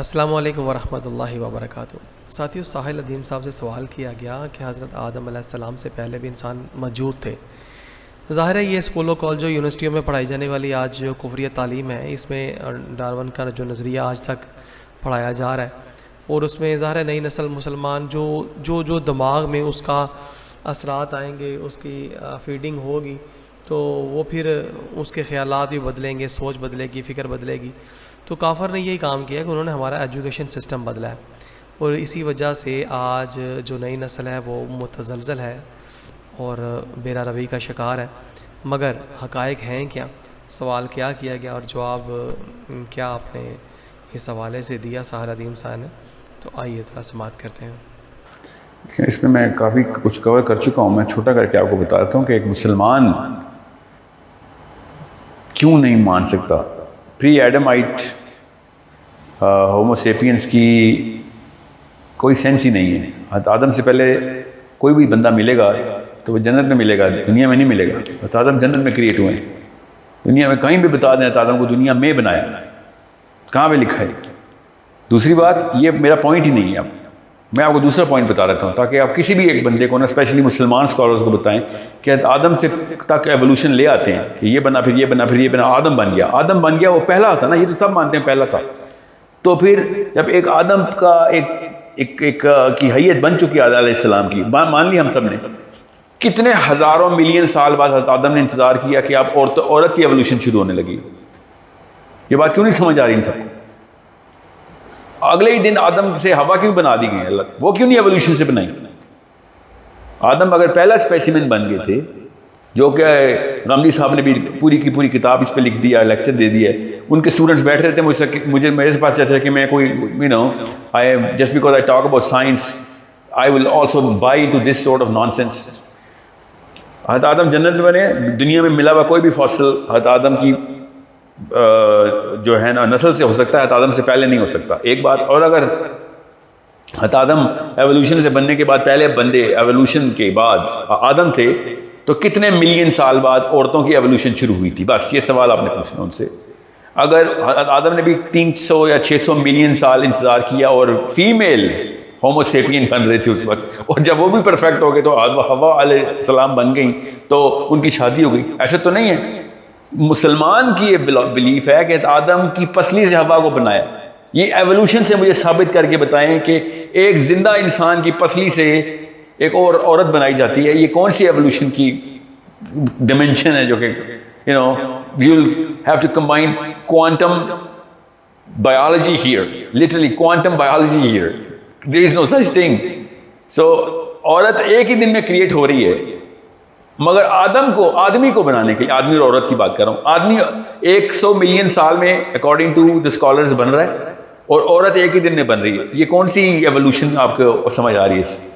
السلام علیکم ورحمۃ اللہ وبرکاتہ۔ ساتھیو، ساحل ندیم صاحب سے سوال کیا گیا کہ حضرت آدم علیہ السلام سے پہلے بھی انسان موجود تھے۔ ظاہر ہے یہ اسکولوں کالجوں یونیورسٹیوں میں پڑھائی جانے والی آج جو کفری تعلیم ہے، اس میں ڈارون کا جو نظریہ آج تک پڑھایا جا رہا ہے، اور اس میں ظاہر ہے نئی نسل مسلمان جو دماغ میں اس کا اثرات آئیں گے، اس کی فیڈنگ ہوگی، تو وہ پھر اس کے خیالات بھی بدلیں گے، سوچ بدلے گی، فکر بدلے گی۔ تو کافر نے یہی کام کیا کہ انہوں نے ہمارا ایجوکیشن سسٹم بدلا ہے، اور اسی وجہ سے آج جو نئی نسل ہے وہ متزلزل ہے اور بیرا روی کا شکار ہے۔ مگر حقائق ہیں کیا؟ سوال کیا گیا اور جواب کیا آپ نے اس حوالے سے دیا ساحل ندیم صاحب نے؟ تو آئیے ذرا سماعت کرتے ہیں۔ اس میں کافی کچھ کور کر چکا ہوں، میں چھوٹا کر کے آپ کو بتاتا ہوں کہ ایک مسلمان کیوں نہیں مان سکتا پری ایڈمائٹ ہومو سیپینس کی کوئی سینس ہی نہیں ہے۔ حضرت آدم سے پہلے کوئی بھی بندہ ملے گا تو وہ جنت میں ملے گا، دنیا میں نہیں ملے گا۔ حضرت آدم جنت میں کریٹ ہوئے ہیں، دنیا میں کہیں بھی بتا دیں حضرت آدم کو دنیا میں بنایا، کہاں پہ لکھا ہے؟ دوسری بات، یہ میرا پوائنٹ ہی نہیں ہے، اب میں آپ کو دوسرا پوائنٹ بتا رہتا ہوں تاکہ آپ کسی بھی ایک بندے کو نا، اسپیشلی مسلمان اسکالرز کو بتائیں کہ آدم سے تک ایولیوشن لے آتے ہیں کہ یہ بنا، پھر یہ بنا، پھر یہ بنا، آدم بن گیا، وہ پہلا تھا نا، یہ تو سب مانتے ہیں پہلا تھا۔ تو پھر جب ایک آدم کا ایک کی حیت بن چکی ہے علیہ السلام کی، مان لی ہم سب نے، کتنے ہزاروں ملین سال بعد حضرت آدم نے انتظار کیا کہ اب عورت کی ایولیوشن شروع ہونے لگی۔ یہ بات کیوں نہیں سمجھ آ رہی ان سب کو؟ اگلے ہی دن آدم سے ہوا کیوں بنا دی گئی اللہ؟ وہ کیوں نہیں ایولیوشن سے بنائی؟ آدم اگر پہلا اسپیسیمن بن گئے تھے، جو کہ غامدی صاحب نے بھی پوری کی پوری کتاب اس پہ لکھ دیا، لیکچر دے دیا ہے، ان کے اسٹوڈنٹس بیٹھ رہے تھے میرے پاس چاہتے تھے کہ میں کوئی just because I talk about science I will also by to this sort of nonsense. حضرت آدم جنت میں بنے، دنیا میں ملا ہوا کوئی بھی فاصل حضرت آدم کی جو ہے نا نسل سے ہو سکتا ہے، حضرت آدم سے پہلے نہیں ہو سکتا۔ ایک بات اور، اگر حضرت آدم ایولیوشن سے بننے کے بعد پہلے بندے ایولیوشن کے بعد آدم تھے، تو کتنے ملین سال بعد عورتوں کی ایولیوشن شروع ہوئی تھی؟ بس یہ سوال آپ نے پوچھنا ان سے۔ اگر حضرت آدم نے بھی 300 یا 600 ملین سال انتظار کیا اور فیمیل ہومو سیپین بن رہے تھے اس وقت، اور جب وہ بھی پرفیکٹ ہو گئے تو حوا علیہ السلام بن گئی تو ان کی شادی ہو گئی، ایسے تو نہیں ہے۔ مسلمان کی یہ بلیف ہے کہ آدم کی پسلی سے ہوا کو بنایا۔ یہ ایولیوشن سے مجھے ثابت کر کے بتائیں کہ ایک زندہ انسان کی پسلی سے ایک اور عورت بنائی جاتی ہے، یہ کون سی ایولیوشن کی ڈیمنشن ہے جو کہ you will have to combine quantum biology here, literally quantum biology here, there is no such thing. So عورت ایک ہی دن میں کریٹ ہو رہی ہے، مگر آدمی کو بنانے کے لیے، آدمی اور عورت کی بات کر رہا ہوں، آدمی 100 ملین سال میں اکارڈنگ ٹو دا اسکالرز بن رہا ہے، اور عورت ایک ہی دن میں بن رہی ہے۔ یہ کون سی ایولیوشن آپ کو سمجھ آ رہی ہے؟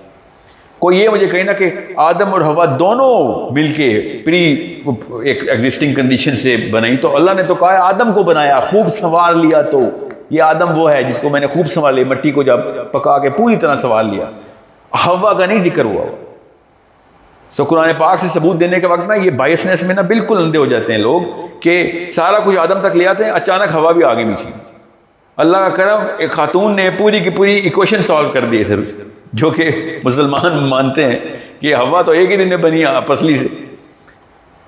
کوئی یہ مجھے کہے نا کہ آدم اور ہوا دونوں مل کے ایک ایگزسٹنگ کنڈیشن سے بنائی، تو اللہ نے تو کہا ہے آدم کو بنایا، خوب سنوار لیا، تو یہ آدم وہ ہے جس کو میں نے خوب سنوار لیا، مٹی کو جب پکا کے پوری طرح سنوار لیا۔ ہوا کا نہیں ذکر ہوا۔ سو قرآن پاک سے ثبوت دینے کے وقت نا یہ بائسنس میں نا بالکل اندھے ہو جاتے ہیں لوگ کہ سارا کچھ آدم تک لے آتے ہیں، اچانک ہوا بھی آگے پیچھے۔ اللہ کا کرم، ایک خاتون نے پوری کی پوری ایکویشن سالو کر دیے تھے، جو کہ مسلمان مانتے ہیں کہ ہوا تو ایک ہی دن میں بنی ہے پسلی سے۔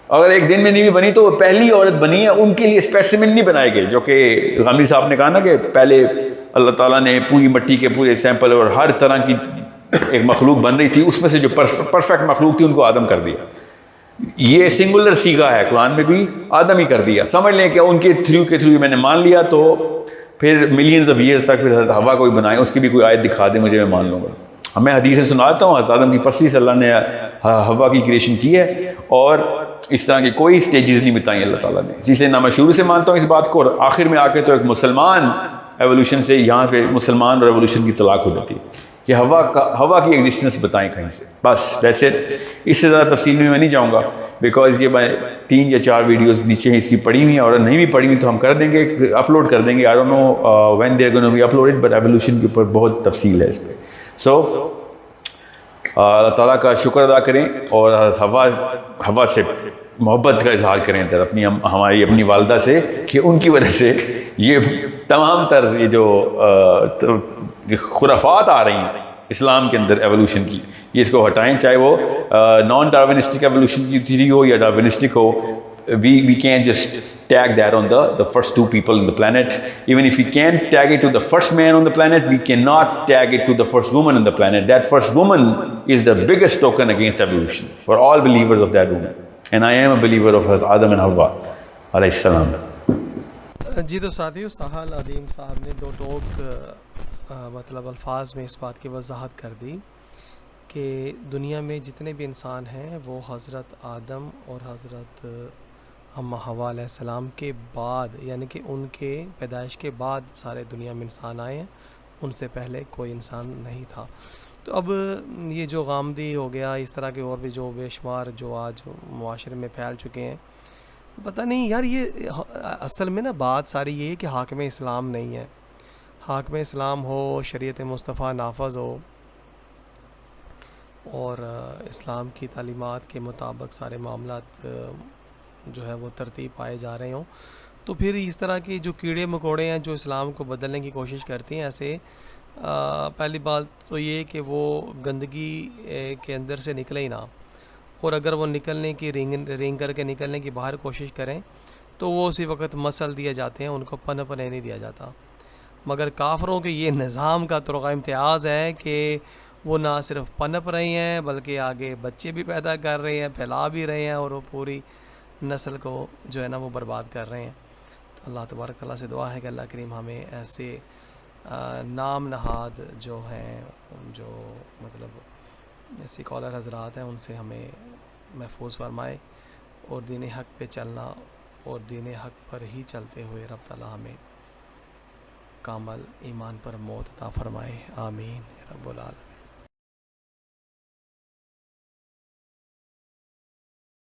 اگر ایک دن میں نہیں بھی بنی تو وہ پہلی عورت بنی ہے، ان کے لیے اسپیسیمن نہیں بنائے گئے، جو کہ غامدی صاحب نے کہا نا کہ پہلے اللہ تعالیٰ نے پوری مٹی کے پورے سیمپل اور ہر طرح کی ایک مخلوق بن رہی تھی، اس میں سے جو پرفیکٹ مخلوق تھی ان کو آدم کر دیا۔ یہ سنگولر سیگا ہے، قرآن میں بھی آدم ہی کر دیا۔ سمجھ لیں کہ ان کے تھرو میں نے مان لیا، تو پھر ملینز آف ایئرز تک پھر ہوا کوئی بنائے، اس کی بھی کوئی آیت دکھا دے مجھے، میں مان لوں گا۔ میں حدیث سناتا ہوں، حضرت آدم کی پسلی سے اللہ نے ہوا کی کریشن کی ہے، اور اس طرح کی کوئی سٹیجز نہیں بتائیں اللہ تعالیٰ نے۔ اس لیے نہ میں شروع سے مانتا ہوں اس بات کو، اور آخر میں آ کے تو ایک مسلمان ایولیوشن سے، یہاں پہ مسلمان اور ایولیوشن کی طلاق ہو جاتی ہے کہ ہوا کی ایگزسٹنس بتائیں کہیں سے، بس ویسے اس سے زیادہ تفصیل میں نہیں جاؤں گا، بیکاز یہ میں 3 یا 4 ویڈیوز نیچے اس کی پڑھی ہوئی ہیں، اور نہیں بھی پڑھی ہوئی تو ہم کر دیں گے، اپلوڈ کر دیں گے۔ I don't know when they are gonna be uploaded, but evolution کے اوپر بہت تفصیل ہے اس پہ۔ سو اللہ تعالیٰ کا شکر ادا کریں، اور ہوا سے محبت کا اظہار کریں اپنی ہماری اپنی والدہ سے کہ ان کی وجہ سے یہ تمام تر یہ جو خرافات آ رہی ہیں اسلام کے اندر ایوولوشن کی، یہ اس کو ہٹائیں، چاہے وہ نان ڈارونسٹک ایوولوشن کی تھیوری ہو یا ڈارونسٹک ہو. We can't just tag that on the first two people on the planet. Even if we can't tag it to the first man on the planet, we cannot tag it to the first woman on the planet. That first woman is the biggest token against evolution for all believers of that woman. And I am a believer of Adam and Hawa alayhi salam. جی تو ساتھیو، ساحل عدیم صاحب نے دو ٹوک مطلب الفاظ میں اس بات کی وضاحت کر دی کہ دنیا میں جتنے بھی انسان ہیں وہ حضرت آدم اور حضرت اماں حوا علیہ السلام کے بعد، یعنی کہ ان کے پیدائش کے بعد سارے دنیا میں انسان آئے ہیں، ان سے پہلے کوئی انسان نہیں تھا. تو اب یہ جو غامدی ہو گیا، اس طرح کے اور بھی جو بے شمار جو آج معاشرے میں پھیل چکے ہیں، پتہ نہیں یار، یہ اصل میں نا بات ساری یہ ہے کہ حاکم اسلام نہیں ہے. حاکم اسلام ہو، شریعت مصطفیٰ نافذ ہو اور اسلام کی تعلیمات کے مطابق سارے معاملات جو ہے وہ ترتیب پائے جا رہے ہوں، تو پھر اس طرح کے جو کیڑے مکوڑے ہیں جو اسلام کو بدلنے کی کوشش کرتی ہیں، ایسے پہلی بات تو یہ کہ وہ گندگی کے اندر سے نکلے ہی نہ، اور اگر وہ نکلنے کی رینگ کر کے نکلنے کی باہر کوشش کریں تو وہ اسی وقت مسل دیے جاتے ہیں، ان کو پنپنے نہیں دیا جاتا. مگر کافروں کے یہ نظام کا طرق امتیاز ہے کہ وہ نہ صرف پنپ رہے ہیں بلکہ آگے بچے بھی پیدا کر رہے ہیں، پھیلا بھی رہے ہیں، اور وہ پوری نسل کو جو ہے نا وہ برباد کر رہے ہیں. اللہ تبارک تعالیٰ سے دعا ہے کہ اللہ کریم ہمیں ایسے نام نہاد جو ہیں، جو مطلب سکالر حضرات ہیں، ان سے ہمیں محفوظ فرمائے، اور دین حق پہ چلنا اور دین حق پر ہی چلتے ہوئے رب تعالیٰ ہمیں کامل ایمان پر موت عطا فرمائے. آمین رب العالمین.